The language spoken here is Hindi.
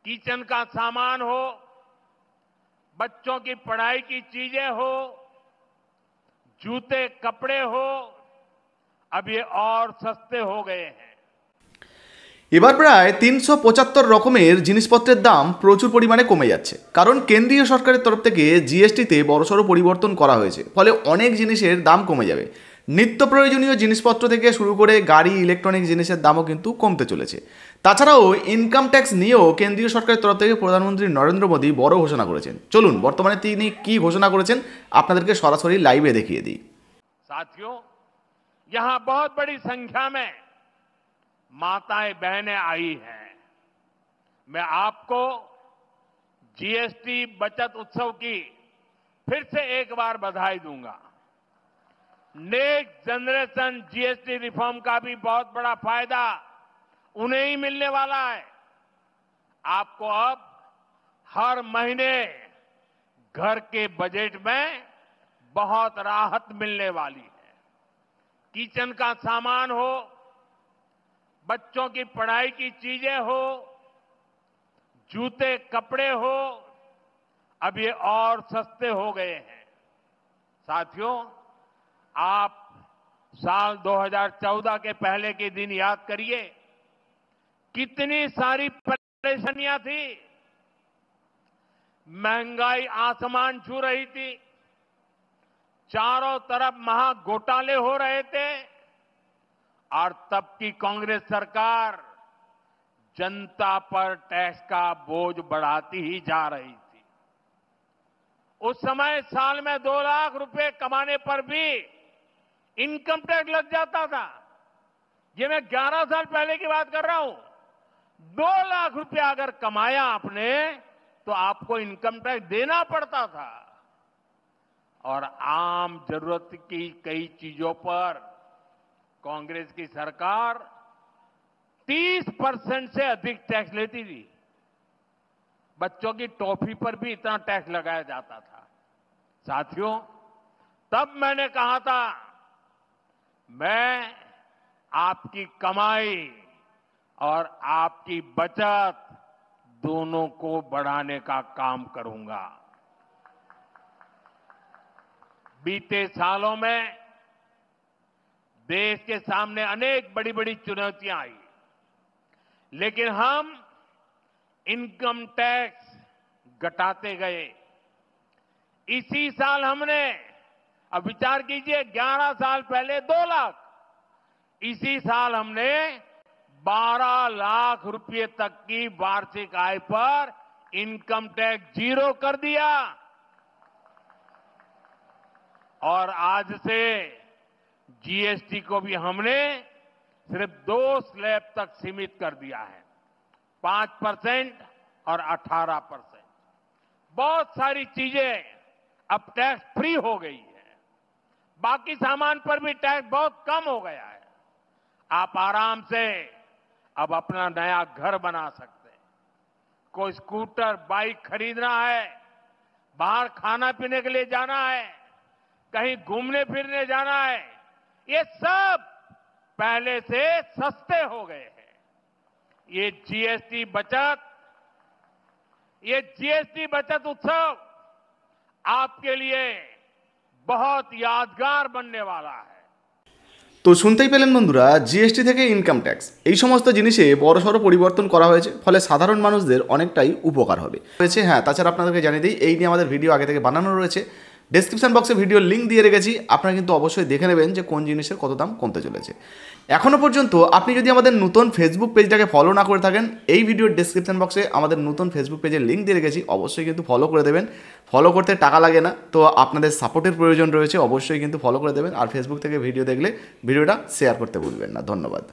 किचन का सामान हो, बच्चों की पढ़ाई की चीजें हो, जूते कपड़े हो, अब ये और सस्ते हो गए हैं। এবার প্রায় ৩৭৫ রকমের জিনিসপত্রের দাম প্রচুর পরিমাণে কমে যাচ্ছে, কারণ কেন্দ্রীয় সরকারের তরফ থেকে জিএসটিতে বড়সড় পরিবর্তন করা হয়েছে। ফলে অনেক জিনিসের দাম কমে যাবে। নিত্য প্রয়োজনীয় জিনিসপত্র থেকে শুরু করে গাড়ি, ইলেকট্রনিক জিনিসের দামও কিন্তু কমতে চলেছে। তাছাড়াও ইনকাম ট্যাক্স নিয়েও কেন্দ্রীয় সরকারের তরফ থেকে প্রধানমন্ত্রী নরেন্দ্র মোদী বড় ঘোষণা করেছেন। চলুন বর্তমানে তিনি কি ঘোষণা করেছেন আপনাদেরকে সরাসরি লাইভে দেখিয়ে দিই। साथियों, यहां बहुत बड़ी संख्या में माताएं बहनें आई हैं। मैं आपको जीएसटी बचत उत्सव की फिर से एक बार बधाई दूंगा। नेक्स्ट जनरेशन जीएसटी रिफॉर्म का भी बहुत बड़ा फायदा उन्हें ही मिलने वाला है। आपको अब हर महीने घर के बजट में बहुत राहत मिलने वाली है। किचन का सामान हो, बच्चों की पढ़ाई की चीजें हो, जूते कपड़े हो, अब ये और सस्ते हो गए हैं। साथियों, आप साल 2014 के पहले के दिन याद करिए, कितनी सारी परेशानियां थी। महंगाई आसमान छू रही थी, चारों तरफ महा घोटाले हो रहे थे, और तब की कांग्रेस सरकार जनता पर टैक्स का बोझ बढ़ाती ही जा रही थी। उस समय साल में 2 लाख रुपए कमाने पर भी इनकम टैक्स लग जाता था। ये मैं 11 साल पहले की बात कर रहा हूं। 2 लाख रुपया अगर कमाया आपने तो आपको इनकम टैक्स देना पड़ता था। और आम जरूरत की कई चीजों पर कांग्रेस की सरकार 30% से अधिक टैक्स लेती थी। बच्चों की टॉफी पर भी इतना टैक्स लगाया जाता था। साथियों, तब मैंने कहा था, मैं आपकी कमाई और आपकी बचत दोनों को बढ़ाने का काम करूंगा। बीते सालों में देश के सामने अनेक बड़ी बड़ी चुनौतियां आई, लेकिन हम इनकम टैक्स घटाते गए। इसी साल हमने, अब विचार कीजिए, 11 साल पहले 2 लाख, इसी साल हमने 12 लाख रुपए तक की वार्षिक आय पर इनकम टैक्स 0 कर दिया। और आज से जीएसटी को भी हमने सिर्फ 2 स्लैब तक सीमित कर दिया है, 5% और 18%। बहुत सारी चीजें अब टैक्स फ्री हो गई है। बाकी सामान पर भी टैक्स बहुत कम हो गया है। आप आराम से अब अपना नया घर बना सकते हैं। कोई स्कूटर, बाइक खरीदना है, बाहर खाना पीने के लिए जाना है, कहीं घूमने फिरने जाना है, ये सब पहले से सस्ते हो गए हैं। ये जीएसटी बचत उत्सव आपके लिए बहुत यादगार बनने वाला है। তো শুনতেই পেলেন বন্ধুরা, জিএসটি থেকে ইনকাম ট্যাক্স এই সমস্ত জিনিসে বড়সড় পরিবর্তন করা হয়েছে। ফলে সাধারণ মানুষদের অনেকটাই উপকার হবে। হ্যাঁ, তাছাড়া আপনাদেরকে জানিয়ে দিই, এই নিয়ে আমাদের ভিডিও আগে থেকে বানানো রয়েছে। ডেসক্রিপশন বক্সে ভিডিওর লিঙ্ক দিয়ে রেখেছি, আপনারা কিন্তু অবশ্যই দেখে নেবেন যে কোন জিনিসের কত দাম কমতে চলেছে। এখনও পর্যন্ত আপনি যদি আমাদের নতুন ফেসবুক পেজটাকে ফলো না করে থাকেন, এই ভিডিওর ডেসক্রিপশন বক্সে আমাদের নতুন ফেসবুক পেজের লিঙ্ক দিয়ে রেখেছি, অবশ্যই কিন্তু ফলো করে দেবেন। ফলো করতে টাকা লাগে না, তো আপনাদের সাপোর্টের প্রয়োজন রয়েছে, অবশ্যই কিন্তু ফলো করে দেবেন। আর ফেসবুক থেকে ভিডিও দেখলে ভিডিওটা শেয়ার করতে ভুলবেন না। ধন্যবাদ।